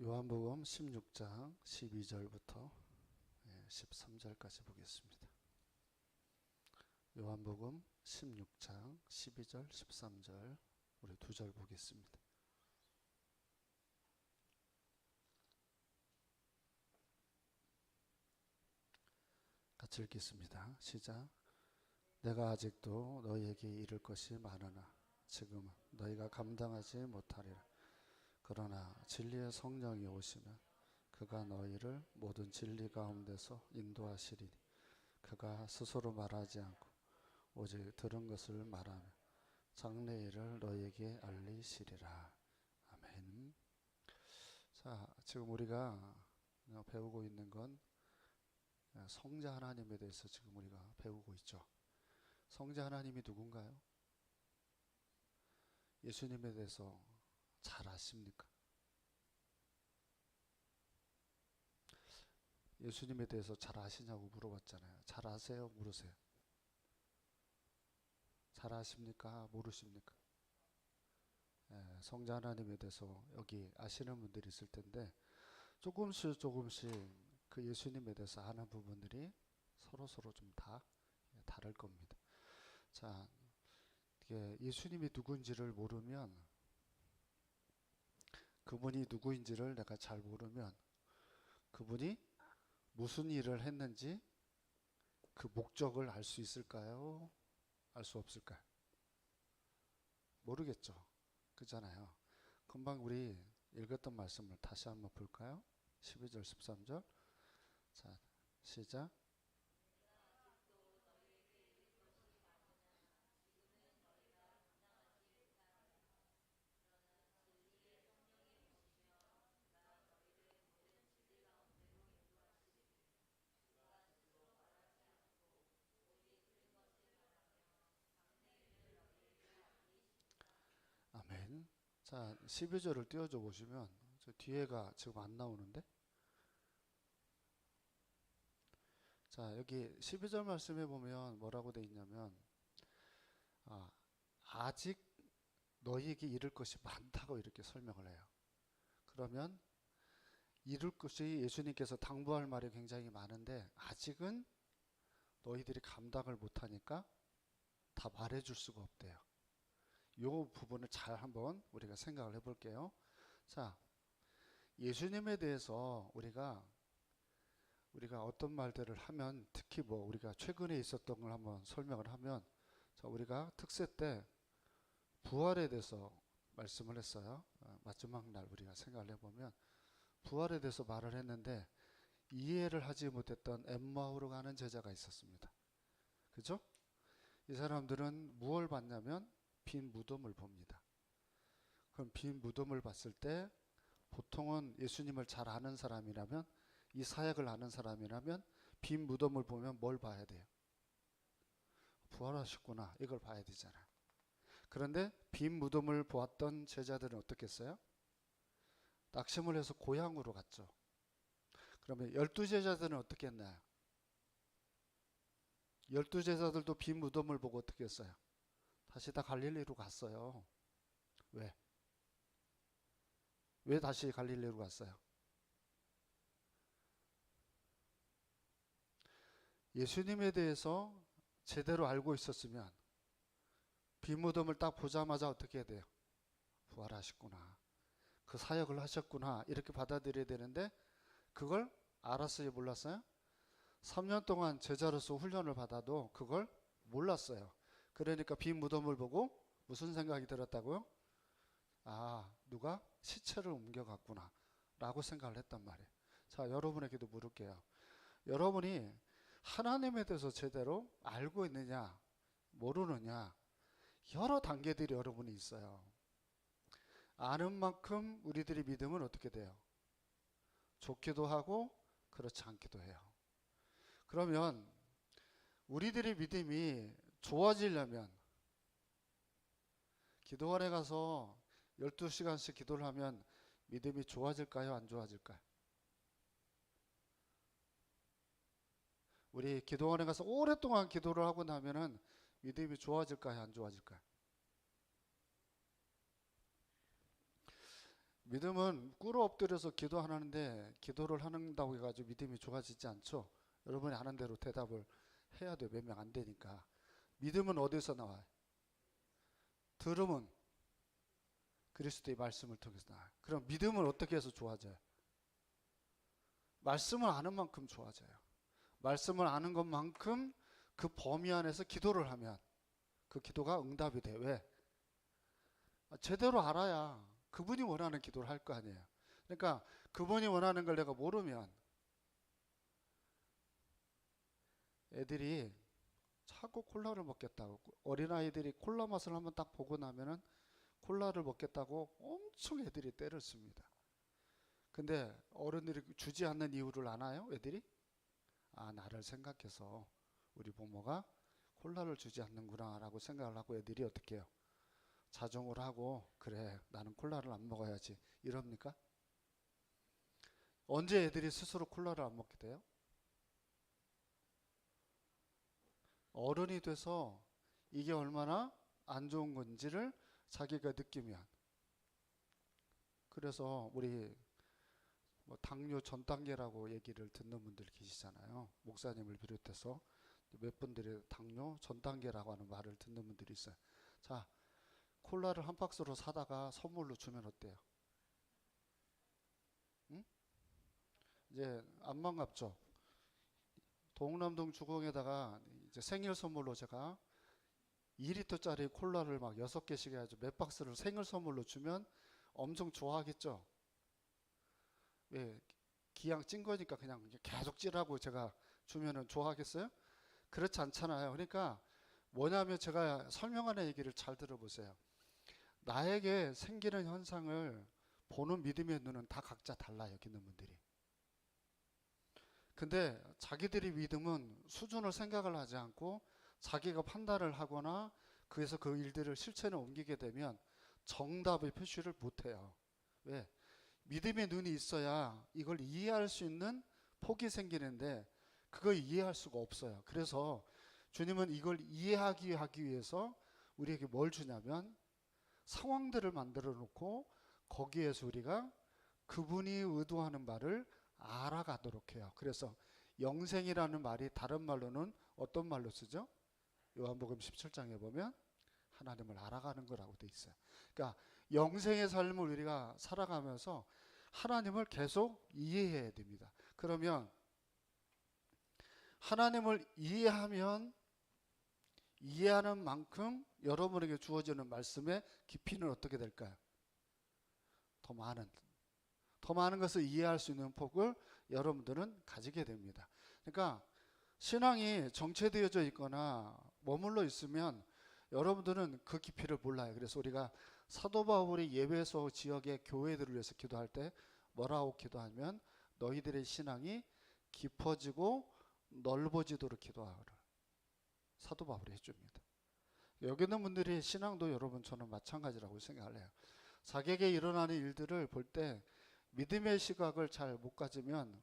요한복음 16장 12절부터 13절까지 보겠습니다. 요한복음 16장 12절 13절 우리 두 절 보겠습니다. 같이 읽겠습니다. 시작. 내가 아직도 너희에게 이를 것이 많으나 지금은 너희가 감당하지 못하리라. 그러나 진리의 성령이 오시면 그가 너희를 모든 진리 가운데서 인도하시리니 그가 스스로 말하지 않고 오직 들은 것을 말하며 장래일을 너희에게 알리시리라. 아멘. 자, 지금 우리가 배우고 있는 건 성자 하나님에 대해서 지금 우리가 배우고 있죠. 성자 하나님이 누군가요? 예수님에 대해서 잘 아십니까? 예수님에 대해서 잘 아시냐고 물어봤잖아요. 잘 아세요? 물으세요. 잘 아십니까? 모르십니까? 성자 하나님에 대해서 여기 아시는 분들이 있을 텐데 조금씩 그 예수님에 대해서 아는 부분들이 서로 좀 다 다를 겁니다. 자, 예수님이 누군지를 모르면, 그분이 누구인지를 내가 잘 모르면 그분이 무슨 일을 했는지 그 목적을 알 수 있을까요? 알 수 없을까요? 모르겠죠. 그잖아요. 금방 우리 읽었던 말씀을 다시 한번 볼까요? 12절 13절. 자, 시작. 아멘. 자, 12절을 띄워줘 보시면 저 뒤에가 지금 안 나오는데. 자, 여기 12절 말씀에 보면 뭐라고 돼 있냐면 아직 너희에게 이를 것이 많다고 이렇게 설명을 해요. 그러면 이룰 것이 예수님께서 당부할 말이 굉장히 많은데 아직은 너희들이 감당을 못하니까 다 말해줄 수가 없대요. 이 부분을 잘 한번 우리가 생각을 해볼게요. 자, 예수님에 대해서 우리가 어떤 말들을 하면, 특히 우리가 최근에 있었던 걸 한번 설명을 하면, 자, 우리가 특세 때 부활에 대해서 말씀을 했어요. 마지막 날 우리가 생각을 해보면 부활에 대해서 말을 했는데 이해를 하지 못했던 엠마오로 가는 제자가 있었습니다. 그죠? 이 사람들은 무엇을 봤냐면 빈 무덤을 봅니다. 그럼 빈 무덤을 봤을 때 보통은 예수님을 잘 아는 사람이라면, 이 사역을 아는 사람이라면 빈 무덤을 보면 뭘 봐야 돼요? 부활하셨구나, 이걸 봐야 되잖아요. 그런데 빈 무덤을 보았던 제자들은 어떻게 했어요? 낙심을 해서 고향으로 갔죠. 그러면 12제자들은 어떻게 했나요? 12제자들도 빈 무덤을 보고 어떻게 했어요? 다시 다 갈릴리로 갔어요. 왜? 왜 다시 갈릴리로 갔어요? 예수님에 대해서 제대로 알고 있었으면 빈 무덤을 딱 보자마자 어떻게 해야 돼요? 부활하셨구나, 그 사역을 하셨구나, 이렇게 받아들여야 되는데 그걸 알았어요? 몰랐어요? 3년 동안 제자로서 훈련을 받아도 그걸 몰랐어요. 그러니까 빈 무덤을 보고 무슨 생각이 들었다고요? 누가 시체를 옮겨갔구나 라고 생각을 했단 말이에요. 자, 여러분에게도 물을게요. 여러분이 하나님에 대해서 제대로 알고 있느냐 모르느냐, 여러 단계들이 여러분이 있어요. 아는 만큼 우리들의 믿음은 어떻게 돼요? 좋기도 하고 그렇지 않기도 해요. 그러면 우리들의 믿음이 좋아지려면 기도원에 가서 12시간씩 기도를 하면 믿음이 좋아질까요? 안 좋아질까요? 우리 기도원에 가서 오랫동안 기도를 하고 나면은 믿음이 좋아질까요? 안 좋아질까요? 믿음은 꿇어 엎드려서 기도하는데 기도를 한다고 해가지고 믿음이 좋아지지 않죠. 여러분이 하는 대로 대답을 해야 돼요. 몇 명 안 되니까. 믿음은 어디서 나와요? 들음은 그리스도의 말씀을 통해서 나와요. 그럼 믿음은 어떻게 해서 좋아져요? 말씀을 아는 만큼 좋아져요. 말씀을 아는 것만큼 그 범위 안에서 기도를 하면 그 기도가 응답이 돼. 왜? 제대로 알아야 그분이 원하는 기도를 할 거 아니에요. 그러니까 그분이 원하는 걸 내가 모르면 애들이 자꾸 콜라를 먹겠다고, 어린아이들이 콜라 맛을 한번 딱 보고 나면은 콜라를 먹겠다고 엄청 애들이 때를 씁니다. 근데 어른들이 주지 않는 이유를 아나요? 애들이? 아, 나를 생각해서 우리 부모가 콜라를 주지 않는구나 라고 생각을 하고 애들이 어떻게 해요? 자정을 하고, 그래 나는 콜라를 안 먹어야지 이럽니까? 언제 애들이 스스로 콜라를 안 먹게 돼요? 어른이 돼서 이게 얼마나 안 좋은 건지를 자기가 느끼면. 그래서 우리 뭐 당뇨 전 단계라고 얘기를 듣는 분들 계시잖아요. 목사님을 비롯해서 몇 분들이 당뇨 전 단계라고 하는 말을 듣는 분들이 있어요. 자, 콜라를 한 박스로 사다가 선물로 주면 어때요? 응? 이제 안 반갑죠? 동남동 주공에다가 이제 생일 선물로 제가 2리터짜리 콜라를 막 6개씩 해가지고 몇 박스를 생일 선물로 주면 엄청 좋아하겠죠? 왜? 기양 찐 거니까 그냥 계속 찌라고 제가 주면은 좋아하겠어요? 그렇지 않잖아요. 그러니까 뭐냐면 제가 설명하는 얘기를 잘 들어보세요. 나에게 생기는 현상을 보는 믿음의 눈은 다 각자 달라요. 여기 있는 분들이. 근데 자기들의 믿음은 수준을 생각을 하지 않고 자기가 판단을 하거나 그래서 그 일들을 실천에 옮기게 되면 정답의 표시를 못해요. 왜? 믿음의 눈이 있어야 이걸 이해할 수 있는 폭이 생기는데 그걸 이해할 수가 없어요. 그래서 주님은 이걸 이해하기 위해서 우리에게 뭘 주냐면 상황들을 만들어 놓고 거기에서 우리가 그분이 의도하는 바를 알아가도록 해요. 그래서 영생이라는 말이 다른 말로는 어떤 말로 쓰죠? 요한복음 17장에 보면 하나님을 알아가는 거라고 돼 있어요. 그러니까 영생의 삶을 우리가 살아가면서 하나님을 계속 이해해야 됩니다. 그러면 하나님을 이해하면 이해하는 만큼 여러분에게 주어지는 말씀의 깊이는 어떻게 될까요? 더 많은 것을 이해할 수 있는 폭을 여러분들은 가지게 됩니다. 그러니까 신앙이 정체되어져 있거나 머물러 있으면 여러분들은 그 깊이를 몰라요. 그래서 우리가 사도 바울이 예배소 지역의 교회들을 위해서 기도할 때 뭐라고 기도하면 너희들의 신앙이 깊어지고 넓어지도록 기도하라. 사도 바울이 해줍니다. 여기 있는 분들이 신앙도 여러분처럼 마찬가지라고 생각을 해요. 자기에게 일어나는 일들을 볼 때 믿음의 시각을 잘 못 가지면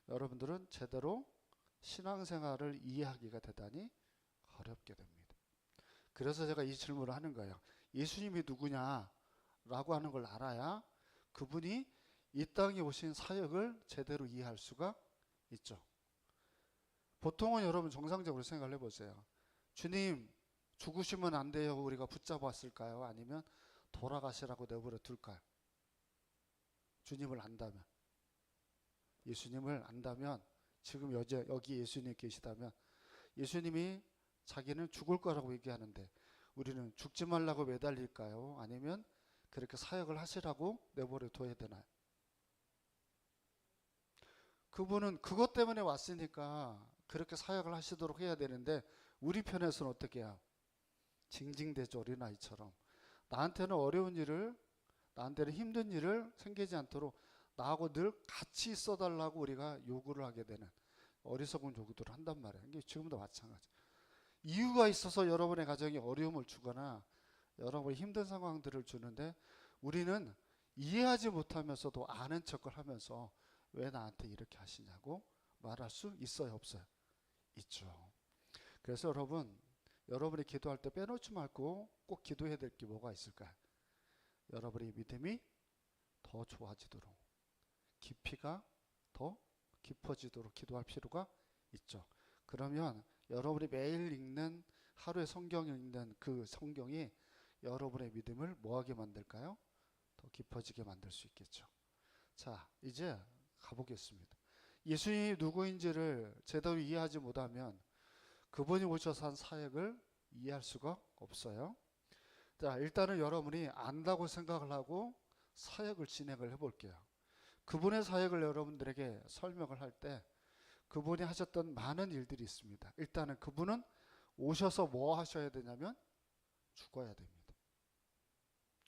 여러분들은 제대로 신앙생활을 이해하기가 대단히 어렵게 됩니다. 그래서 제가 이 질문을 하는 거예요. 예수님이 누구냐라고 하는 걸 알아야 그분이 이 땅에 오신 사역을 제대로 이해할 수가 있죠. 보통은 여러분 정상적으로 생각을 해보세요. 주님 죽으시면 안 돼요. 우리가 붙잡았을까요? 아니면 돌아가시라고 내버려 둘까요? 주님을 안다면, 예수님을 안다면, 지금 여기 예수님 계시다면 예수님이 자기는 죽을 거라고 얘기하는데 우리는 죽지 말라고 매달릴까요? 아니면 그렇게 사역을 하시라고 내버려 둬야 되나요? 그분은 그것 때문에 왔으니까 그렇게 사역을 하시도록 해야 되는데 우리 편에서는 어떻게 해요? 징징대죠. 어린아이처럼. 나한테는 어려운 일을, 나한테는 힘든 일을 생기지 않도록 나하고 늘 같이 있어달라고 우리가 요구를 하게 되는 어리석은 요구들을 한단 말이에요. 이게 지금도 마찬가지. 이유가 있어서 여러분의 가정에 어려움을 주거나 여러분의 힘든 상황들을 주는데 우리는 이해하지 못하면서도 아는 척을 하면서 왜 나한테 이렇게 하시냐고 말할 수 있어요, 없어요? 있죠. 그래서 여러분이 기도할 때 빼놓지 말고 꼭 기도해야 될 게 뭐가 있을까요? 여러분의 믿음이 더 좋아지도록, 깊이가 더 깊어지도록 기도할 필요가 있죠. 그러면 여러분이 매일 읽는, 하루에 성경을 읽는 그 성경이 여러분의 믿음을 뭐하게 만들까요? 더 깊어지게 만들 수 있겠죠. 자, 이제 가보겠습니다. 예수님이 누구인지를 제대로 이해하지 못하면 그분이 오셔서 한 사역을 이해할 수가 없어요. 자, 일단은 여러분이 안다고 생각을 하고 사역을 진행을 해볼게요. 그분의 사역을 여러분들에게 설명을 할 때 그분이 하셨던 많은 일들이 있습니다. 일단은 그분은 오셔서 뭐 하셔야 되냐면 죽어야 됩니다.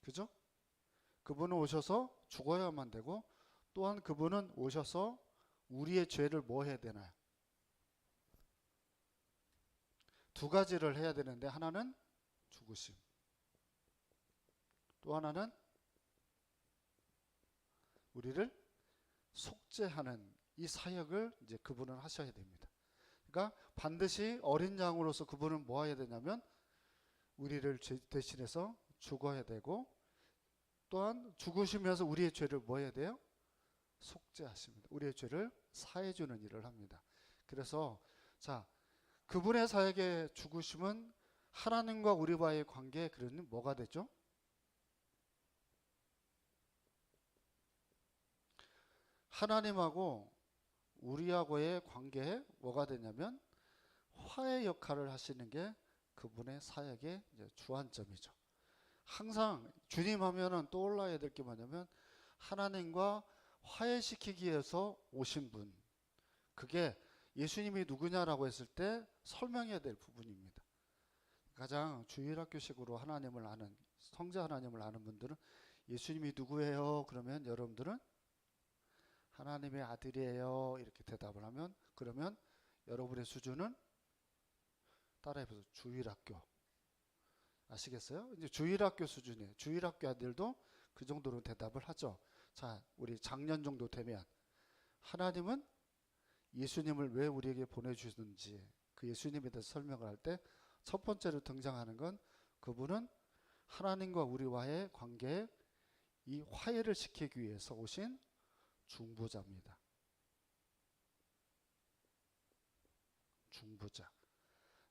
그죠? 그분은 오셔서 죽어야만 되고, 또한 그분은 오셔서 우리의 죄를 뭐 해야 되나요? 두 가지를 해야 되는데, 하나는 죽으심, 또 하나는 우리를 속죄하는 이 사역을 이제 그분은 하셔야 됩니다. 그러니까 반드시 어린 양으로서 그분은 뭐 해야 되냐면 우리를 대신해서 죽어야 되고, 또한 죽으시면서 우리의 죄를 뭐 해야 돼요? 속죄하십니다. 우리의 죄를 사해 주는 일을 합니다. 그래서 자, 그분의 사역의 죽으심은 하나님과 우리와의 관계에 그러면 뭐가 되죠? 하나님하고 우리하고의 관계에 뭐가 되냐면 화해 역할을 하시는 게 그분의 사역의 주안점이죠. 항상 주님 하면은 떠올라야 될 게 뭐냐면 하나님과 화해시키기 위해서 오신 분, 그게 예수님이 누구냐라고 했을 때 설명해야 될 부분입니다. 가장 주일학교식으로 하나님을 아는, 성자 하나님을 아는 분들은 예수님이 누구예요? 그러면 여러분들은 하나님의 아들이에요 이렇게 대답을 하면, 그러면 여러분의 수준은 따라해보세요. 주일학교. 아시겠어요? 이제 주일학교 수준이에요. 주일학교 아들도 그 정도로 대답을 하죠. 자, 우리 작년 정도 되면 하나님은 예수님을 왜 우리에게 보내주셨는지 그 예수님에 대해서 설명을 할 때 첫 번째로 등장하는 건 그분은 하나님과 우리와의 관계에 이 화해를 시키기 위해서 오신 중보자입니다. 중보자.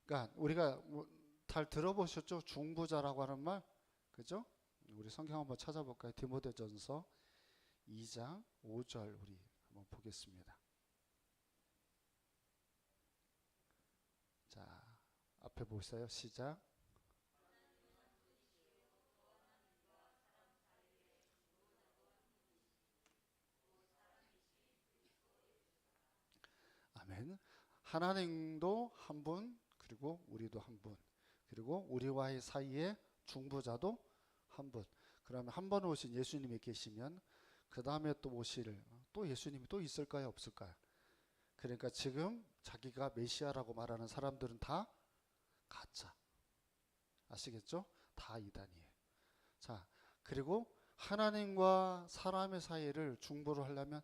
그러니까 우리가 잘 들어보셨죠? 중보자라고 하는 말, 그죠? 우리 성경 한번 찾아볼까요? 디모데전서 2장 5절 우리 한번 보겠습니다. 자, 앞에 보세요. 시작. 아멘. 하나님도 한 분, 그리고 우리도 한 분, 그리고 우리와의 사이에 중보자도 한 분. 그러면 한 번 오신 예수님이 계시면 그 다음에 또 오실 또 예수님이 또 있을까요? 없을까요? 그러니까 지금 자기가 메시아라고 말하는 사람들은 다 가짜. 아시겠죠? 다 이단이에요. 자, 그리고 하나님과 사람의 사이를 중보를 하려면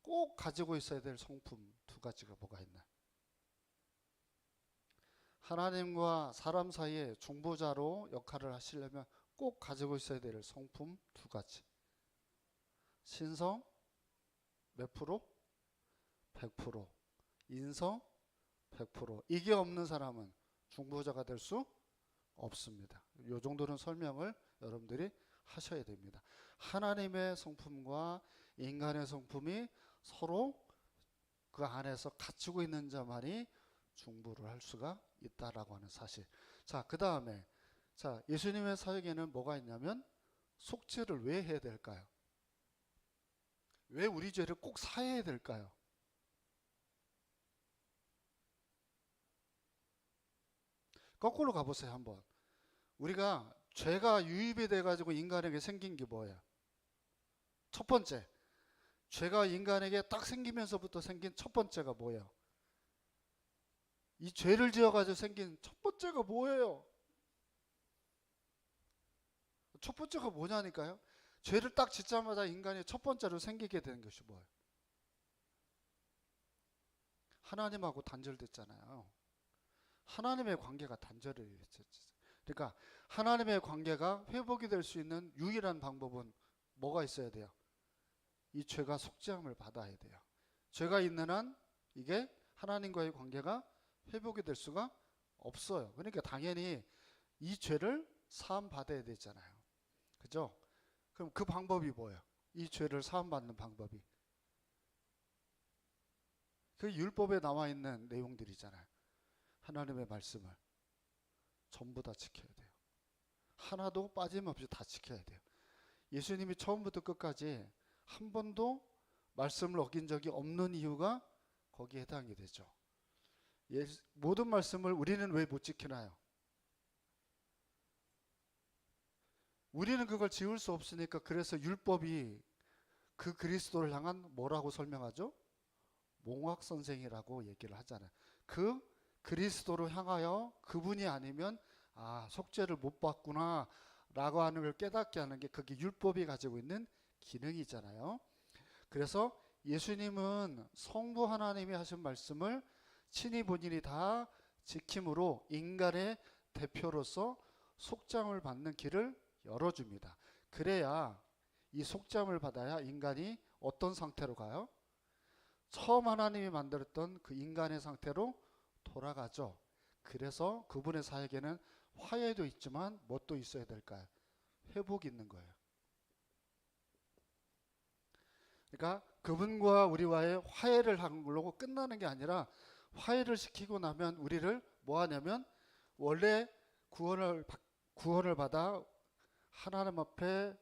꼭 가지고 있어야 될 성품 두 가지가 뭐가 있나요? 하나님과 사람 사이에 중보자로 역할을 하시려면 꼭 가지고 있어야 될 성품 두 가지. 신성 몇 프로? 100%. 인성 100%. 이게 없는 사람은 중보자가 될 수 없습니다. 이 정도는 설명을 여러분들이 하셔야 됩니다. 하나님의 성품과 인간의 성품이 서로 그 안에서 갖추고 있는 자만이 중보를 할 수가 있다라고 하는 사실. 자, 그 다음에 자, 예수님의 사역에는 뭐가 있냐면 속죄를 왜 해야 될까요? 왜 우리 죄를 꼭 사해야 될까요? 거꾸로 가보세요 한번. 우리가 죄가 유입이 돼가지고 인간에게 생긴 게 뭐예요? 첫 번째, 죄가 인간에게 딱 생기면서부터 생긴 첫 번째가 뭐예요? 이 죄를 지어가지고 생긴 첫 번째가 뭐예요? 첫 번째가 뭐냐니까요? 죄를 딱 짓자마자 인간이 첫 번째로 생기게 되는 것이 뭐예요? 하나님하고 단절됐잖아요. 하나님의 관계가 단절이 됐죠. 그러니까 하나님의 관계가 회복이 될 수 있는 유일한 방법은 뭐가 있어야 돼요? 이 죄가 속죄함을 받아야 돼요. 죄가 있는 한 이게 하나님과의 관계가 회복이 될 수가 없어요. 그러니까 당연히 이 죄를 사함 받아야 되잖아요. 그죠? 그럼 그 방법이 뭐예요? 이 죄를 사함 받는 방법이 그 율법에 나와 있는 내용들이잖아요. 하나님의 말씀을 전부 다 지켜야 돼요. 하나도 빠짐없이 다 지켜야 돼요. 예수님이 처음부터 끝까지 한 번도 말씀을 어긴 적이 없는 이유가 거기에 해당이 되죠. 모든 말씀을 우리는 왜 못 지키나요? 우리는 그걸 지울 수 없으니까. 그래서 율법이 그 그리스도를 향한 뭐라고 설명하죠? 몽학선생이라고 얘기를 하잖아요. 그 그리스도로 향하여 그분이 아니면 속죄를 못 받구나 라고 하는 걸 깨닫게 하는 게 그게 율법이 가지고 있는 기능이잖아요. 그래서 예수님은 성부 하나님이 하신 말씀을 친히 본인이 다 지킴으로 인간의 대표로서 속죄함을 받는 길을 열어줍니다. 그래야 이 속죄함을 받아야 인간이 어떤 상태로 가요? 처음 하나님이 만들었던 그 인간의 상태로 돌아가죠. 그래서 그분의 사역에는 화해도 있지만 뭣도 있어야 될까요? 회복이 있는 거예요. 그러니까 그분과 우리와의 화해를 하려고 끝나는 게 아니라 화해를 시키고 나면 우리를 뭐 하냐면 원래 구원을 받아 하나님 앞에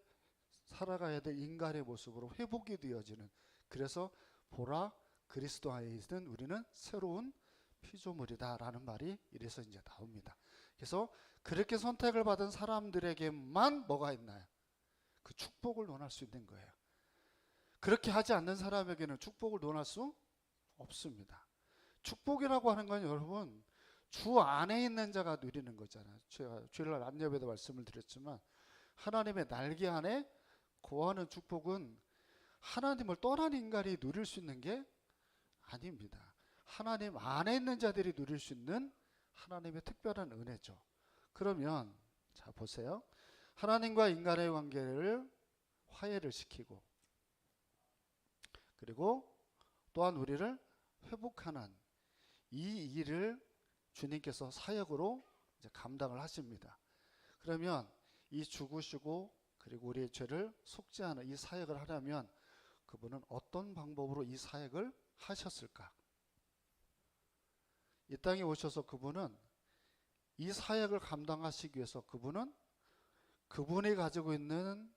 살아가야 될 인간의 모습으로 회복이 되어지는, 그래서 보라 그리스도 안에 있는 우리는 새로운 피조물이다라는 말이 이래서 이제 나옵니다. 그래서 그렇게 선택을 받은 사람들에게만 뭐가 있나요? 그 축복을 논할 수 있는 거예요. 그렇게 하지 않는 사람에게는 축복을 논할 수 없습니다. 축복이라고 하는 건 여러분 주 안에 있는 자가 누리는 거잖아요. 제가 주일날 안예배도 말씀을 드렸지만 하나님의 날개 안에 거하는 축복은 하나님을 떠난 인간이 누릴 수 있는 게 아닙니다. 하나님 안에 있는 자들이 누릴 수 있는 하나님의 특별한 은혜죠. 그러면 자 보세요. 하나님과 인간의 관계를 화해를 시키고 그리고 또한 우리를 회복하는 이 일을 주님께서 사역으로 이제 감당을 하십니다. 그러면 이 죽으시고 그리고 우리의 죄를 속죄하는 이 사역을 하려면 그분은 어떤 방법으로 이 사역을 하셨을까? 이 땅에 오셔서 그분은 이 사역을 감당하시기 위해서 그분은 그분이 가지고 있는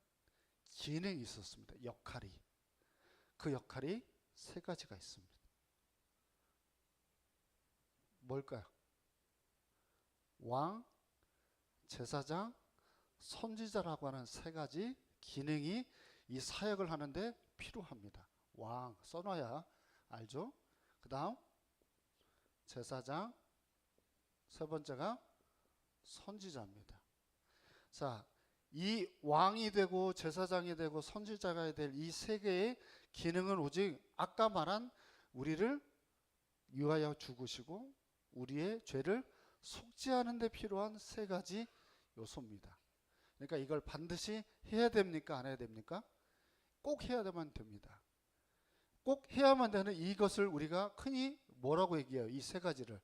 기능이 있었습니다. 역할이. 그 역할이 세 가지가 있습니다. 뭘까요? 왕, 제사장, 선지자라고 하는 세 가지 기능이 이 사역을 하는데 필요합니다. 왕 써놔야 알죠? 그 다음 제사장, 세 번째가 선지자입니다. 자, 이 왕이 되고 제사장이 되고 선지자가 될 이 세 개의 기능은 오직 아까 말한 우리를 위하여 죽으시고 우리의 죄를 속죄하는 데 필요한 세 가지 요소입니다. 그러니까 이걸 반드시 해야 됩니까? 안 해야 됩니까? 꼭 해야만 됩니다. 꼭 해야만 되는 이것을 우리가 흔히 뭐라고 얘기해요? 이 세 가지를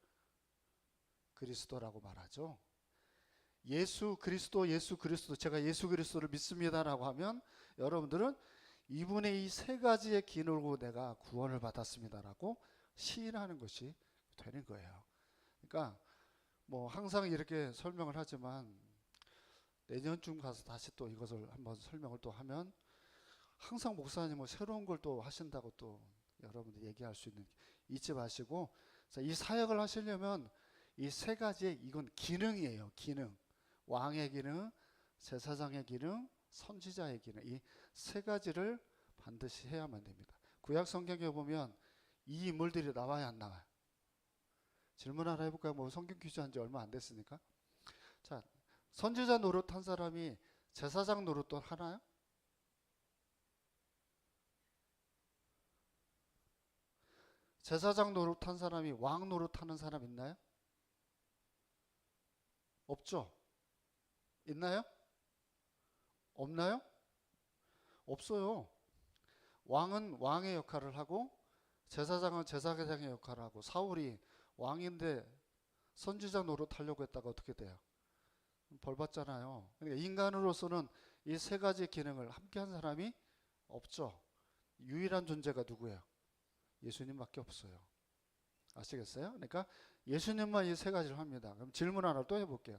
그리스도라고 말하죠. 예수 그리스도 제가 예수 그리스도를 믿습니다라고 하면 여러분들은 이분의 이 세 가지의 기능으로 내가 구원을 받았습니다라고 시인하는 것이 되는 거예요. 그러니까 뭐 항상 이렇게 설명을 하지만 내년쯤 가서 다시 또 이것을 한번 설명을 또 하면 항상 목사님은 새로운 걸 또 하신다고 또 여러분들 얘기할 수 있는, 잊지 마시고 이 사역을 하시려면 이 세 가지의 이건 기능이에요. 기능. 왕의 기능, 제사장의 기능, 선지자의 기능, 이 세 가지를 반드시 해야만 됩니다. 구약 성경에 보면 이 인물들이 나와야 안 나와요? 질문 하나 해볼까요? 뭐 성경 퀴즈 한 지 얼마 안 됐으니까. 자, 선지자 노릇한 사람이 제사장 노릇도 하나요? 제사장 노릇한 사람이 왕 노릇하는 사람 있나요? 없죠? 있나요? 없나요? 없어요. 왕은 왕의 역할을 하고 제사장은 제사장의 역할을 하고 사울이 왕인데 선지자 노릇하려고 했다가 어떻게 돼요? 벌 받잖아요. 그러니까 인간으로서는 이 세 가지 기능을 함께 한 사람이 없죠. 유일한 존재가 누구예요? 예수님밖에 없어요. 아시겠어요? 그러니까 예수님만 이 세 가지를 합니다. 그럼 질문 하나 또 해볼게요.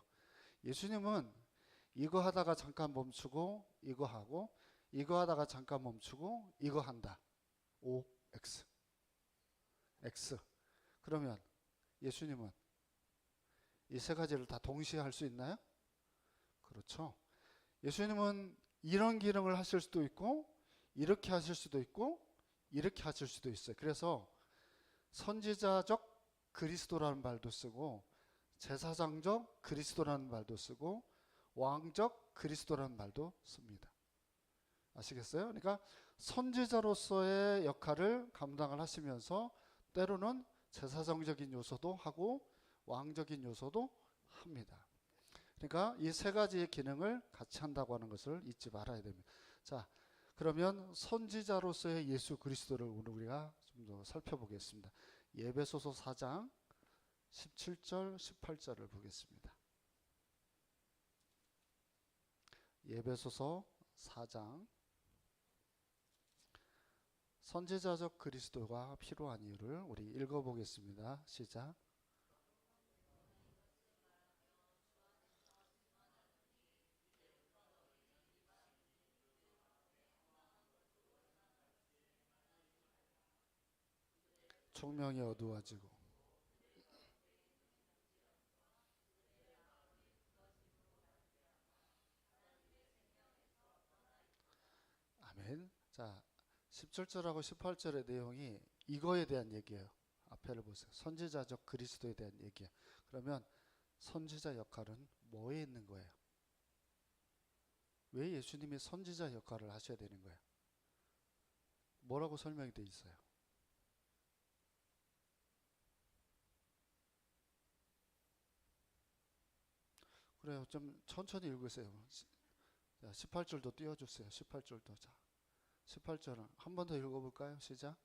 예수님은 이거 하다가 잠깐 멈추고 이거 하고 이거 하다가 잠깐 멈추고 이거 한다. O, X. X. 그러면 예수님은 이 세 가지를 다 동시에 할 수 있나요? 그렇죠. 예수님은 이런 기능을 하실 수도 있고 이렇게 하실 수도 있고 이렇게 하실 수도 있어요. 그래서 선지자적 그리스도라는 말도 쓰고 제사장적 그리스도라는 말도 쓰고 왕적 그리스도라는 말도 씁니다. 아시겠어요? 그러니까 선지자로서의 역할을 감당을 하시면서 때로는 제사장적인 요소도 하고 왕적인 요소도 합니다. 그러니까 이 세 가지의 기능을 같이 한다고 하는 것을 잊지 말아야 됩니다. 자, 그러면 선지자로서의 예수 그리스도를 오늘 우리가 좀 더 살펴보겠습니다. 에베소서 4장 17절 18절을 보겠습니다. 에베소서 4장 선지자적 그리스도가 필요한 이유를 우리 읽어보겠습니다. 시작. 총명이 어두워지고 아멘. 자, 17절하고 18절의 내용이 이거에 대한 얘기예요. 앞에를 보세요. 선지자적 그리스도에 대한 얘기예요. 그러면 선지자 역할은 뭐에 있는 거예요? 왜 예수님이 선지자 역할을 하셔야 되는 거예요? 뭐라고 설명이 되어 있어요? 그래요. 좀 천천히 읽으세요. 자, 18절도 띄워주세요. 18절도. 자, 18절은 한 번 더 읽어볼까요? 시작.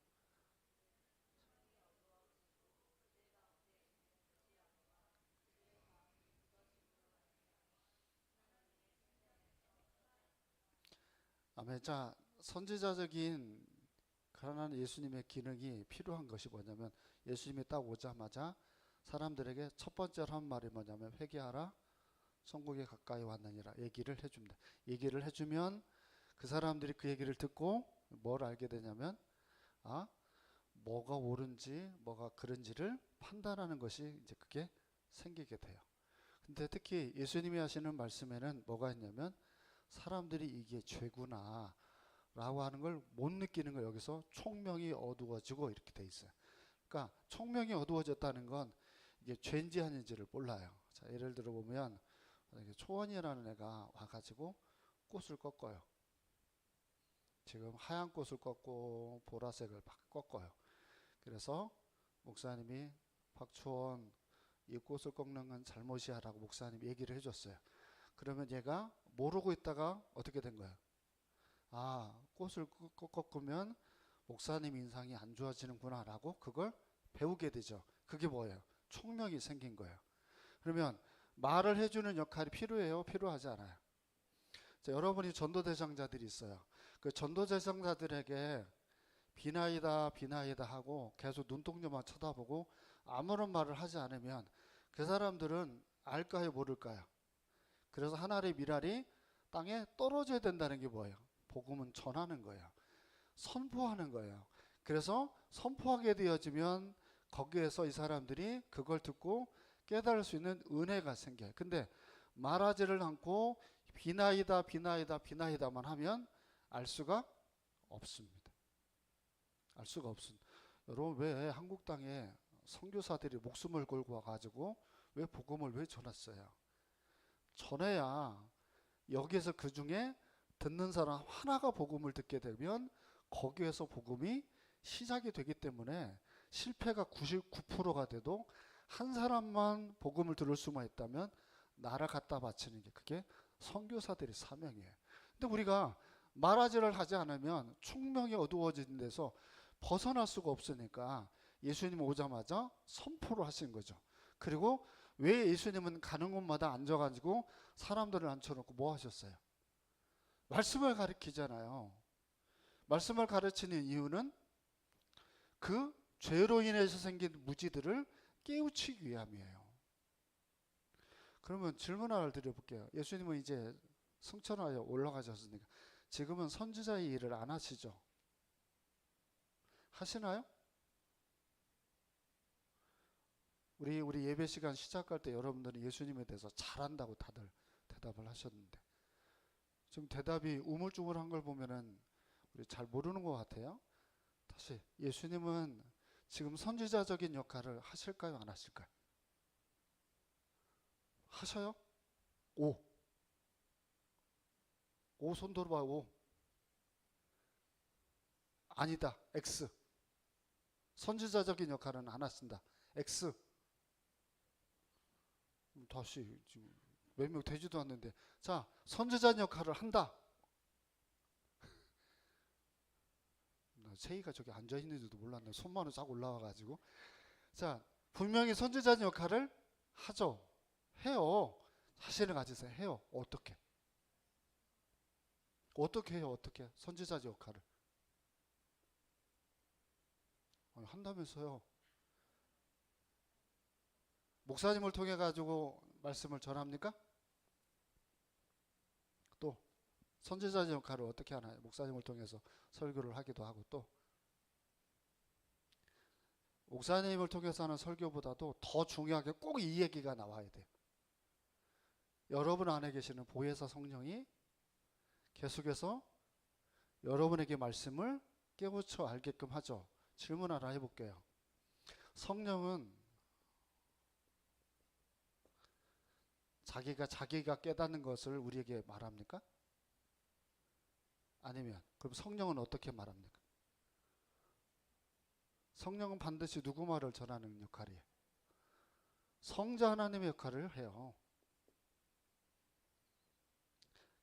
아멘. 자, 선지자적인 가난한 예수님의 기능이 필요한 것이 뭐냐면 예수님이 딱 오자마자 사람들에게 첫 번째로 한 말이 뭐냐면 회개하라 천국에 가까이 왔느니라 얘기를 해줍니다. 얘기를 해주면 그 사람들이 그 얘기를 듣고 뭘 알게 되냐면 뭐가 옳은지 뭐가 그른지를 판단하는 것이 이제 그게 생기게 돼요. 근데 특히 예수님이 하시는 말씀에는 뭐가 있냐면 사람들이 이게 죄구나 라고 하는 걸 못 느끼는 거 여기서 총명이 어두워지고 이렇게 돼 있어요. 그러니까 총명이 어두워졌다는 건 이게 죄인지 아닌지를 몰라요. 자, 예를 들어 보면 초원이라는 애가 와가지고 꽃을 꺾어요. 지금 하얀 꽃을 꺾고 보라색을 막 꺾어요. 그래서 목사님이 박초원 이 꽃을 꺾는 건 잘못이야 라고 목사님이 얘기를 해줬어요. 그러면 얘가 모르고 있다가 어떻게 된 거예요? 꽃을 꺾으면 목사님 인상이 안 좋아지는구나 라고 그걸 배우게 되죠. 그게 뭐예요? 총명이 생긴 거예요. 그러면 말을 해주는 역할이 필요해요? 필요하지 않아요? 자, 여러분이 전도대장자들이 있어요. 그 전도대장자들에게 비나이다 비나이다 하고 계속 눈동자만 쳐다보고 아무런 말을 하지 않으면 그 사람들은 알까요 모를까요? 그래서 하나님의 미랄이 땅에 떨어져야 된다는 게 뭐예요? 복음은 전하는 거예요. 선포하는 거예요. 그래서 선포하게 되어지면 거기에서 이 사람들이 그걸 듣고 깨달을 수 있는 은혜가 생겨요. 근데 말하지를 않고 비나이다 비나이다 비나이다만 하면 알 수가 없습니다. 알 수가 없습니다. 여러분 왜 한국 땅에 선교사들이 목숨을 걸고 와가지고 왜 복음을 왜 전했어요? 전해야 여기에서 그 중에 듣는 사람 하나가 복음을 듣게 되면 거기에서 복음이 시작이 되기 때문에 실패가 99%가 돼도 한 사람만 복음을 들을 수만 있다면 나를 갖다 바치는 게 그게 선교사들의 사명이에요. 근데 우리가 말하지를 하지 않으면 충명이 어두워진 데서 벗어날 수가 없으니까 예수님 오자마자 선포를 하신 거죠. 그리고 왜 예수님은 가는 곳마다 앉아가지고 사람들을 앉혀놓고 뭐 하셨어요? 말씀을 가르치잖아요. 말씀을 가르치는 이유는 그 죄로 인해서 생긴 무지들을 깨우치기 위함이에요. 그러면 질문 하나를 드려볼게요. 예수님은 이제 승천하여 올라가셨으니까 지금은 선지자의 일을 안 하시죠? 하시나요? 우리 예배 시간 시작할 때 여러분들은 예수님에 대해서 잘한다고 다들 대답을 하셨는데 지금 대답이 우물쭈물한 걸 보면은 우리 잘 모르는 것 같아요. 다시 예수님은 지금 선지자적인 역할을 하실까요? 안 하실까요? 하셔요? 오. 오 손 들어봐. 오. 아니다. X. 선지자적인 역할은 안 하신다. X. 다시 지금 몇 명 되지도 않는데 자 선지자 역할을 한다. 세이가 저기 앉아있는지도 몰랐네. 손만은 쫙 올라와가지고 자 분명히 선지자 역할을 하죠. 해요. 자신을 가지세요. 해요. 어떻게? 어떻게 해요? 어떻게? 선지자 역할을 아니, 한다면서요. 목사님을 통해 가지고 말씀을 전합니까? 또 선지자 역할을 어떻게 하나요? 목사님을 통해서 설교를 하기도 하고 또 목사님을 통해서 하는 설교보다도 더 중요하게 꼭 이 얘기가 나와야 돼요. 여러분 안에 계시는 보혜사 성령이 계속해서 여러분에게 말씀을 깨우쳐 알게끔 하죠. 질문 하나 해볼게요. 성령은 자기가 깨닫는 것을 우리에게 말합니까? 아니면 그럼 성령은 어떻게 말합니까? 성령은 반드시 누구 말을 전하는 역할이에요? 성자 하나님의 역할을 해요.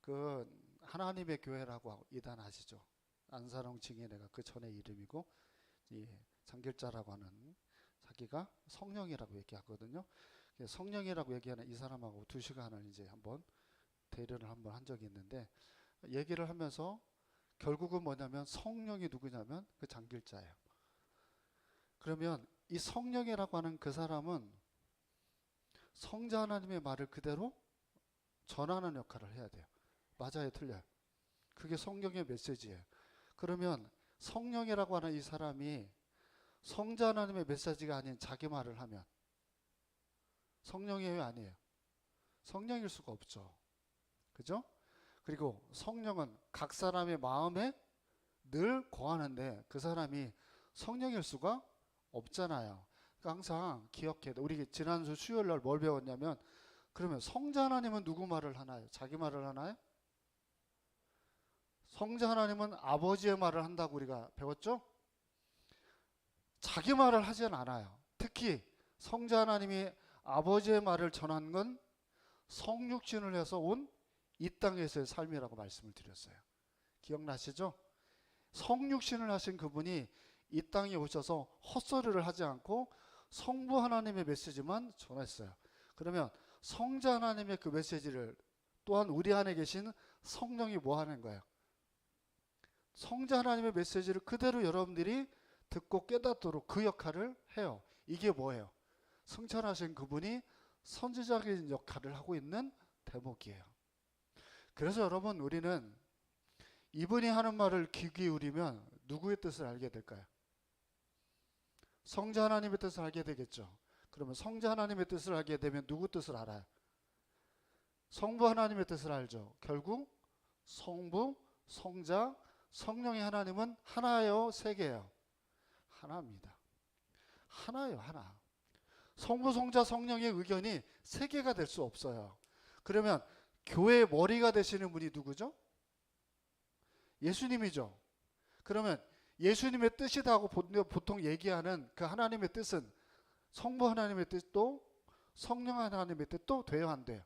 그 하나님의 교회라고 이단 아시죠? 안사롱 징예네가 그 전에 이름이고 이 장길자라고 하는 자기가 성령이라고 얘기하거든요. 성령이라고 얘기하는 이 사람하고 2시간을 이제 한번 대련을 한번 한 적이 있는데 얘기를 하면서 결국은 뭐냐면 성령이 누구냐면 그 장길자예요. 그러면 이 성령이라고 하는 그 사람은 성자 하나님의 말을 그대로 전하는 역할을 해야 돼요. 맞아요, 틀려요? 그게 성령의 메시지예요. 그러면 성령이라고 하는 이 사람이 성자 하나님의 메시지가 아닌 자기 말을 하면 성령이에요, 아니에요? 성령일 수가 없죠. 그죠? 그리고 성령은 각 사람의 마음에 늘 거하는데 그 사람이 성령일 수가 없잖아요. 그러니까 항상 기억해야 돼. 우리 지난주 수요일 날 뭘 배웠냐면 그러면 성자 하나님은 누구 말을 하나요? 자기 말을 하나요? 성자 하나님은 아버지의 말을 한다고 우리가 배웠죠? 자기 말을 하진 않아요. 특히 성자 하나님이 아버지의 말을 전한 건 성육신을 해서 온 이 땅에서의 삶이라고 말씀을 드렸어요. 기억나시죠? 성육신을 하신 그분이 이 땅에 오셔서 헛소리를 하지 않고 성부 하나님의 메시지만 전했어요. 그러면 성자 하나님의 그 메시지를 또한 우리 안에 계신 성령이 뭐 하는 거예요? 성자 하나님의 메시지를 그대로 여러분들이 듣고 깨닫도록 그 역할을 해요. 이게 뭐예요? 승천하신 그분이 선지자적인 역할을 하고 있는 대목이에요. 그래서 여러분 우리는 이분이 하는 말을 귀 기울이면 누구의 뜻을 알게 될까요? 성자 하나님의 뜻을 알게 되겠죠. 그러면 성자 하나님의 뜻을 알게 되면 누구 뜻을 알아요? 성부 하나님의 뜻을 알죠. 결국 성부, 성자, 성령의 하나님은 하나예요, 세 개예요? 하나입니다. 하나예요, 하나. 성부, 성자, 성령의 의견이 세 개가 될 수 없어요. 그러면 교회의 머리가 되시는 분이 누구죠? 예수님이죠. 그러면 예수님의 뜻이라고 보통 얘기하는 그 하나님의 뜻은 성부 하나님의 뜻도 성령 하나님의 뜻도 돼요, 안 돼요?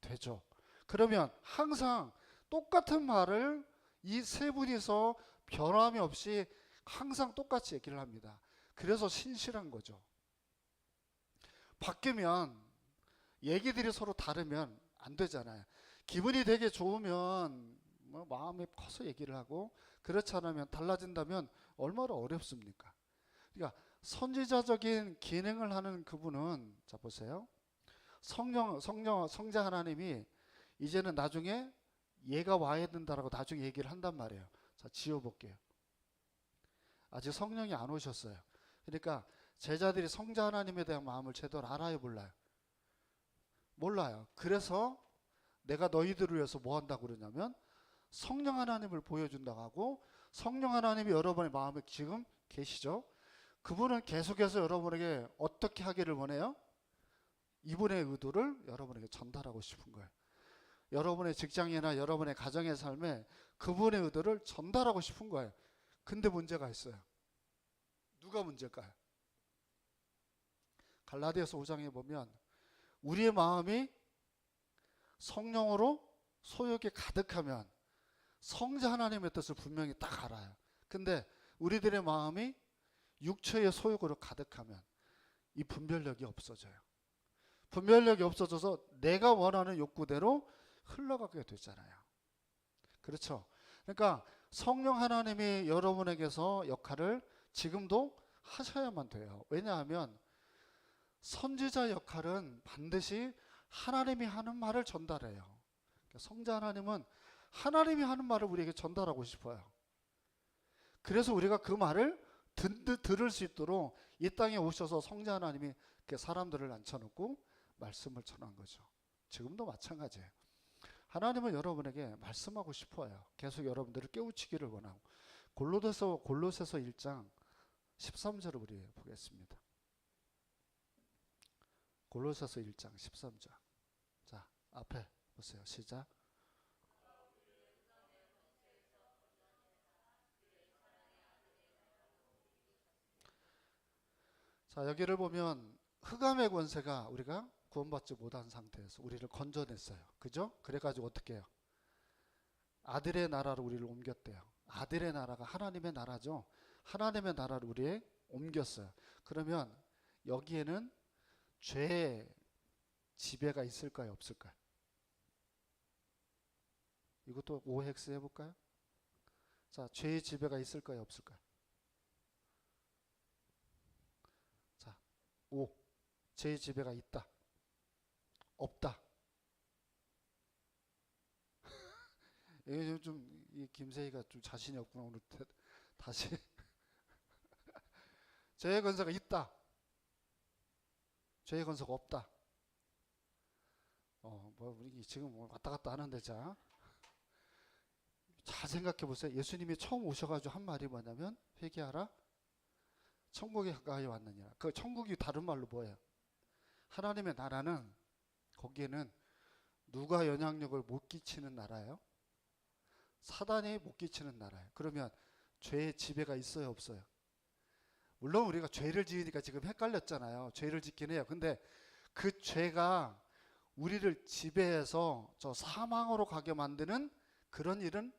되죠. 그러면 항상 똑같은 말을 이 세 분이서 변함이 없이 항상 똑같이 얘기를 합니다. 그래서 신실한 거죠. 바뀌면 얘기들이 서로 다르면 안 되잖아요. 기분이 되게 좋으면 뭐 마음이 커서 얘기를 하고, 그렇지 않으면 달라진다면 얼마나 어렵습니까? 그러니까 선지자적인 기능을 하는 그분은, 자 보세요. 성자 하나님이 이제는 나중에 얘가 와야 된다라고 나중에 얘기를 한단 말이에요. 자, 지어볼게요. 아직 성령이 안 오셨어요. 그러니까 제자들이 성자 하나님에 대한 마음을 제대로 알아요, 몰라요? 몰라요. 그래서 내가 너희들을 위해서 뭐 한다고 그러냐면 성령 하나님을 보여준다고 하고, 성령 하나님이 여러분의 마음에 지금 계시죠? 그분은 계속해서 여러분에게 어떻게 하기를 원해요? 이분의 의도를 여러분에게 전달하고 싶은 거예요. 여러분의 직장이나 여러분의 가정의 삶에 그분의 의도를 전달하고 싶은 거예요. 근데 문제가 있어요. 누가 문제일까요? 갈라디아서 5장에 보면 우리의 마음이 성령으로 소욕이 가득하면 성자 하나님의 뜻을 분명히 딱 알아요. 근데 우리들의 마음이 육체의 소욕으로 가득하면 이 분별력이 없어져요. 분별력이 없어져서 내가 원하는 욕구대로 흘러가게 되잖아요. 그렇죠? 그러니까 성령 하나님이 여러분에게서 역할을 지금도 하셔야만 돼요. 왜냐하면 선지자 역할은 반드시 하나님이 하는 말을 전달해요. 그러니까 성자 하나님은 하나님이 하는 말을 우리에게 전달하고 싶어요. 그래서 우리가 그 말을 들을 수 있도록 이 땅에 오셔서 성자 하나님이 사람들을 앉혀놓고 말씀을 전한 거죠. 지금도 마찬가지예요. 하나님은 여러분에게 말씀하고 싶어요. 계속 여러분들을 깨우치기를 원하고. 골로새서 1장 13절을 우리 보겠습니다. 골로새서 1장 13절. 자, 앞에 보세요. 시작. 자, 여기를 보면 흑암의 권세가 우리가 구원받지 못한 상태에서 우리를 건져냈어요. 그죠? 그래가지고 어떻게 해요? 아들의 나라로 우리를 옮겼대요. 아들의 나라가 하나님의 나라죠. 하나님의 나라를 우리에 옮겼어요. 그러면 여기에는 죄의 지배가 있을까요? 없을까요? 이것도 OX 해볼까요? 자, 죄의 지배가 있을까요? 없을까요? 자, O. 죄의 지배가 있다. 없다. 이게 좀 김세희가 좀 자신이 없구나. 오늘 다시. 죄의 권세가 있다. 죄의 권세가 없다. 우리 지금 왔다 갔다 하는데, 자 생각해 보세요. 예수님이 처음 오셔가지고 한 말이 뭐냐면, 회개하라. 천국이 가까이 왔느니라. 그 천국이 다른 말로 뭐예요? 하나님의 나라는, 거기에는 누가 영향력을 못 끼치는 나라예요? 사단이 못 끼치는 나라예요. 그러면 죄의 지배가 있어요, 없어요? 물론 우리가 죄를 지으니까 지금 헷갈렸잖아요. 죄를 짓긴 해요. 근데 그 죄가 우리를 지배해서 저 사망으로 가게 만드는 그런 일은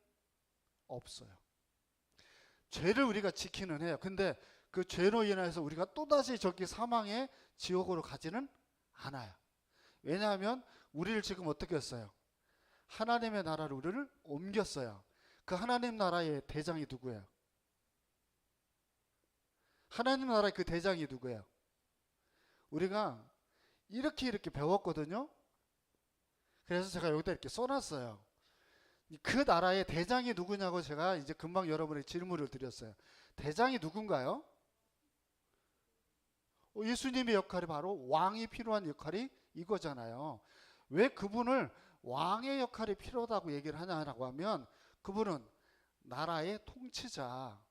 없어요. 죄를 우리가 지키는 해요. 근데 그 죄로 인해서 우리가 또다시 저기 사망의 지옥으로 가지는 않아요. 왜냐하면 우리를 지금 어떻게 했어요? 하나님의 나라로 우리를 옮겼어요. 그 하나님 나라의 대장이 누구예요? 하나님 나라의 그 대장이 누구예요? 우리가 이렇게 배웠거든요. 그래서 제가 여기다 이렇게 써놨어요. 그 나라의 대장이 누구냐고 제가 이제 금방 여러분에게 질문을 드렸어요. 대장이 누군가요? 예수님의 역할이 바로 왕이 필요한 역할이 이거잖아요. 왜 그분을 왕의 역할이 필요하다고 얘기를 하냐라고 하면, 그분은 나라의 통치자,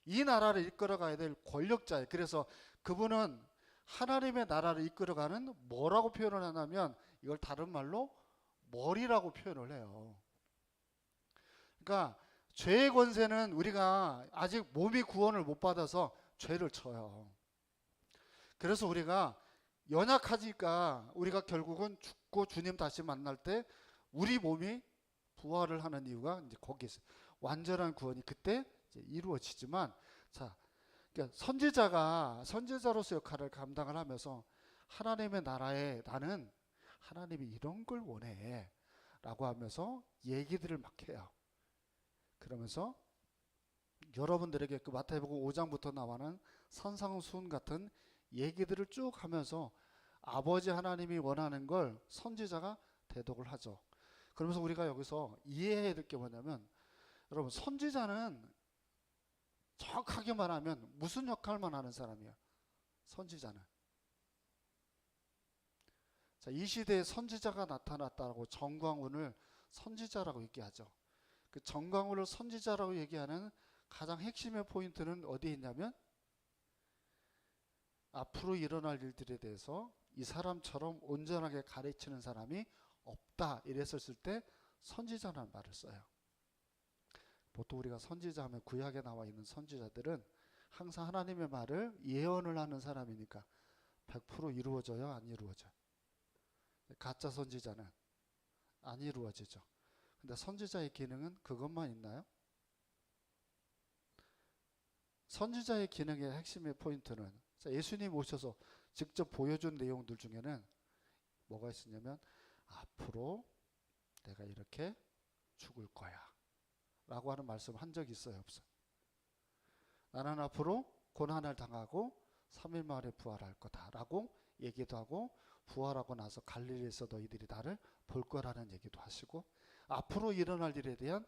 이 나라를 이끌어가야 될 권력자예요. 그래서 그분은 하나님의 나라를 이끌어가는 뭐라고 표현을 하냐면, 이걸 다른 말로 머리라고 표현을 해요. 그러니까 죄의 권세는 우리가 아직 몸이 구원을 못 받아서 죄를 져요. 그래서 우리가 연약하니까 우리가 결국은 죽고 주님 다시 만날 때 우리 몸이 부활을 하는 이유가 이제 거기 있어요. 완전한 구원이 그때 이제 이루어지지만, 자, 그러니까 선지자로서 역할을 감당을 하면서 하나님의 나라에 나는 하나님이 이런 걸 원해 라고 하면서 얘기들을 막 해요. 그러면서 여러분들에게 그 마태복음 5장부터 나와는 산상수훈 같은 얘기들을 쭉 하면서 아버지 하나님이 원하는 걸 선지자가 대독을 하죠. 그러면서 우리가 여기서 이해해야 될 게 뭐냐면, 여러분, 선지자는 정확하게 말하면 무슨 역할만 하는 사람이에요? 선지자는. 자, 이 시대에 선지자가 나타났다고 정광훈을 선지자라고 얘기하죠. 그 정광훈을 선지자라고 얘기하는 가장 핵심의 포인트는 어디에 있냐면, 앞으로 일어날 일들에 대해서 이 사람처럼 온전하게 가르치는 사람이 없다 이랬었을 때 선지자라는 말을 써요. 보통 우리가 선지자 하면 구약에 나와 있는 선지자들은 항상 하나님의 말을 예언을 하는 사람이니까 100% 이루어져요, 안 이루어져요? 가짜 선지자는 안 이루어지죠. 근데 선지자의 기능은 그것만 있나요? 선지자의 기능의 핵심의 포인트는, 예수님 오셔서 직접 보여준 내용들 중에는 뭐가 있었냐면, 앞으로 내가 이렇게 죽을 거야 라고 하는 말씀 한 적이 있어요, 없어요? 나는 앞으로 고난을 당하고 3일 만에 부활할 거다 라고 얘기도 하고, 부활하고 나서 갈릴리에서 너희들이 나를 볼 거라는 얘기도 하시고, 앞으로 일어날 일에 대한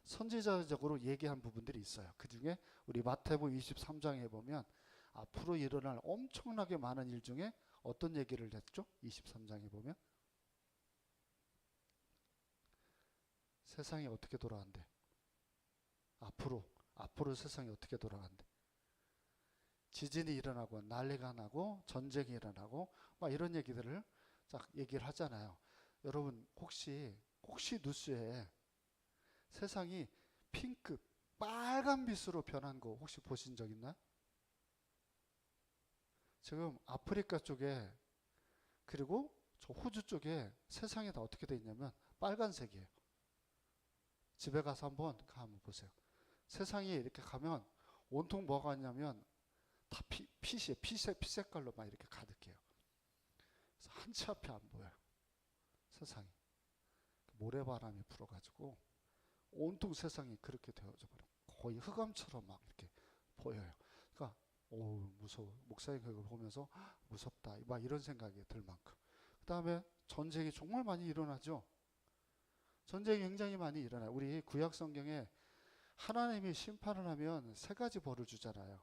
선지자적으로 얘기한 부분들이 있어요. 그 중에 우리 마태복음 23장에 보면 앞으로 일어날 엄청나게 많은 일 중에 어떤 얘기를 했죠? 23장에 보면 세상이 어떻게 돌아간대? 앞으로 세상이 어떻게 돌아간대? 지진이 일어나고 난리가 나고 전쟁이 일어나고 막 이런 얘기들을 딱 얘기를 하잖아요. 여러분 혹시 뉴스에 세상이 핑크 빨간빛으로 변한 거 혹시 보신 적 있나요? 지금 아프리카 쪽에 그리고 저 호주 쪽에 세상이 다 어떻게 돼 있냐면 빨간색이에요. 집에 가서 한번 보세요. 세상이 이렇게 가면 온통 뭐가 있냐면 다 핏이에요. 피색깔로 막 이렇게 가득해요. 그래서 한치 앞이 안 보여요. 세상이. 모래바람이 불어가지고 온통 세상이 그렇게 되어져 버려. 거의 흑암처럼 막 이렇게 보여요. 그러니까 무서워. 목사님 그걸 보면서 무섭다. 막 이런 생각이 들 만큼. 그 다음에 전쟁이 정말 많이 일어나죠. 전쟁이 굉장히 많이 일어나요. 우리 구약 성경에 하나님이 심판을 하면 세 가지 벌을 주잖아요.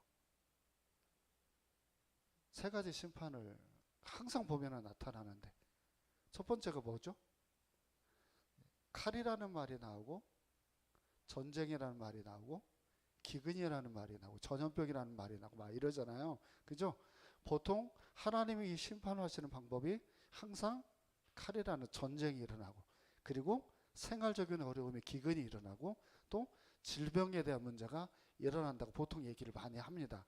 세 가지 심판을 항상 보면 나타나는데, 첫 번째가 뭐죠? 칼이라는 말이 나오고, 전쟁이라는 말이 나오고, 기근이라는 말이 나오고, 전염병이라는 말이 나오고 막 이러잖아요. 그죠? 보통 하나님이 이 심판하시는 방법이 항상 칼이라는 전쟁이 일어나고, 그리고 생활적인 어려움이 기근이 일어나고, 또 질병에 대한 문제가 일어난다고 보통 얘기를 많이 합니다.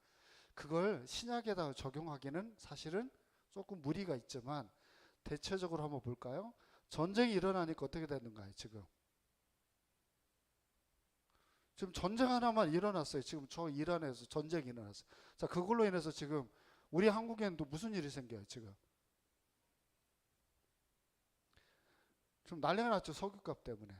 그걸 신약에다 적용하기는 사실은 조금 무리가 있지만, 대체적으로 한번 볼까요? 전쟁이 일어나니까 어떻게 되는가요? 지금 전쟁 하나만 일어났어요. 지금 저 이란에서 전쟁이 일어났어요. 자, 그걸로 인해서 지금 우리 한국에는 또 무슨 일이 생겨요? 지금 좀 난리가 났죠. 석유값 때문에.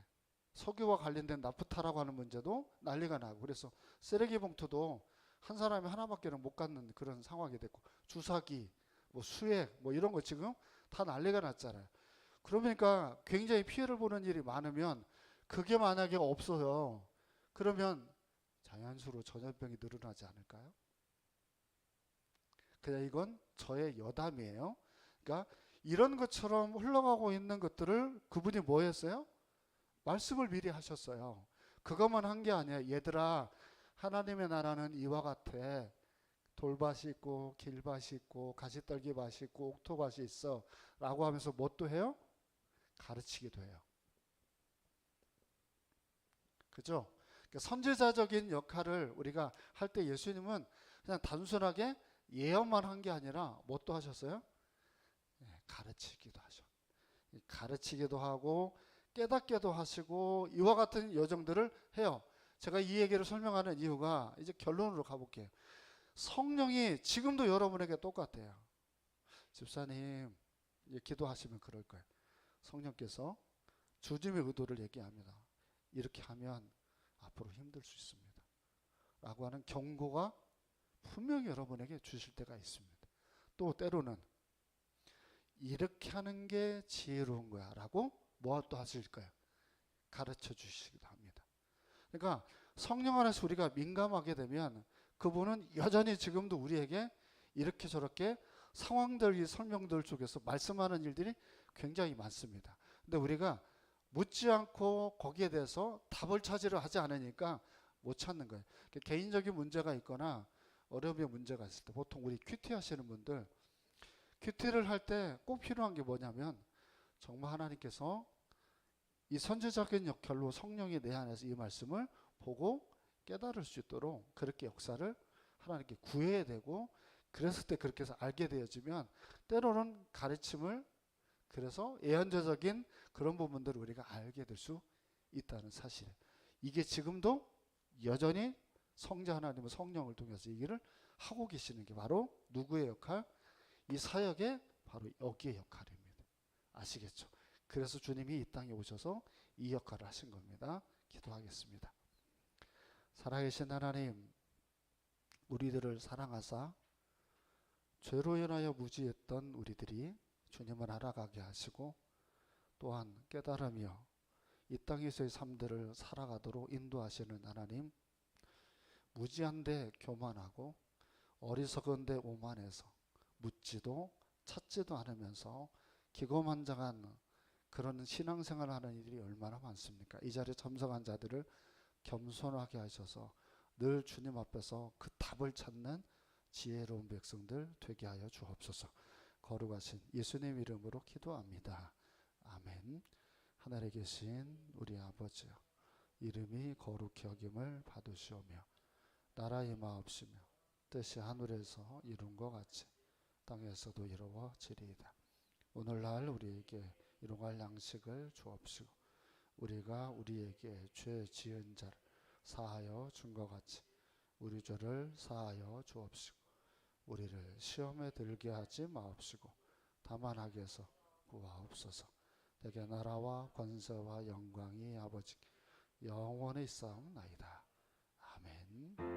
석유와 관련된 나프타라고 하는 문제도 난리가 나고, 그래서 쓰레기 봉투도 한 사람이 하나밖에는 못 갖는 그런 상황이 됐고, 주사기, 뭐 수액, 뭐 이런 거 지금 다 난리가 났잖아요. 그러니까 굉장히 피해를 보는 일이 많으면, 그게 만약에 없어요. 그러면 자연수로 전염병이 늘어나지 않을까요? 그냥 이건 저의 여담이에요. 그러니까 이런 것처럼 흘러가고 있는 것들을 그분이 뭐 했어요? 말씀을 미리 하셨어요. 그것만 한 게 아니에요. 얘들아, 하나님의 나라는 이와 같아. 돌밭이 있고 길밭이 있고 가시떨기밭이 있고 옥토밭이 있어 라고 하면서 뭐 또 해요? 가르치기도 해요. 그죠? 그러니까 선지자적인 역할을 우리가 할 때 예수님은 그냥 단순하게 예언만 한 게 아니라 뭐 또 하셨어요? 가르치기도 하셔. 가르치기도 하고 깨닫게도 하시고 이와 같은 여정들을 해요. 제가 이 얘기를 설명하는 이유가 이제 결론으로 가볼게요. 성령이 지금도 여러분에게 똑같아요. 집사님, 기도하시면 그럴 거예요. 성령께서 주님의 의도를 얘기합니다. 이렇게 하면 앞으로 힘들 수 있습니다. 라고 하는 경고가 분명히 여러분에게 주실 때가 있습니다. 또 때로는 이렇게 하는 게 지혜로운 거야 라고 뭐 또 하실까요? 가르쳐 주시기도 합니다. 그러니까 성령 안에서 우리가 민감하게 되면 그분은 여전히 지금도 우리에게 이렇게 저렇게 상황들, 설명들 속에서 말씀하는 일들이 굉장히 많습니다. 근데 우리가 묻지 않고 거기에 대해서 답을 찾으려 하지 않으니까 못 찾는 거예요. 개인적인 문제가 있거나 어려움의 문제가 있을 때 보통 우리 큐티 하시는 분들 큐티를 할 때 꼭 필요한 게 뭐냐면 정말 하나님께서 이 선지자적인 역할로 성령이 내 안에서 이 말씀을 보고 깨달을 수 있도록 그렇게 역사를 하나님께 구해야 되고, 그랬을 때 그렇게 해서 알게 되어지면 때로는 가르침을, 그래서 예언자적인 그런 부분들을 우리가 알게 될 수 있다는 사실, 이게 지금도 여전히 성자 하나님은 성령을 통해서 이 일을 하고 계시는 게 바로 누구의 역할? 이 사역의 바로 여기의 역할입니다. 아시겠죠? 그래서 주님이 이 땅에 오셔서 이 역할을 하신 겁니다. 기도하겠습니다. 살아계신 하나님, 우리들을 사랑하사 죄로 인하여 무지했던 우리들이 주님을 알아가게 하시고, 또한 깨달으며 이 땅에서의 삶들을 살아가도록 인도하시는 하나님, 무지한데 교만하고 어리석은데 오만해서 묻지도 찾지도 않으면서 기고만장한 그런 신앙생활을 하는 이들이 얼마나 많습니까? 이 자리에 참석한 자들을 겸손하게 하셔서 늘 주님 앞에서 그 답을 찾는 지혜로운 백성들 되게 하여 주옵소서. 거룩하신 예수님 이름으로 기도합니다. 아멘. 하늘에 계신 우리 아버지여, 이름이 거룩히 여김을 받으시오며 나라의 마옵시며 뜻이 하늘에서 이룬 것 같이 땅에서도 이루어지리이다. 오늘날 우리에게 일용할 양식을 주옵시고 우리가 우리에게 죄 지은 자를 사하여 준 것 같이 우리 죄를 사하여 주옵시고 우리를 시험에 들게 하지 마옵시고 다만 악에서 구하옵소서. 대개 나라와 권세와 영광이 아버지 영원히 있사옵나이다. 아멘.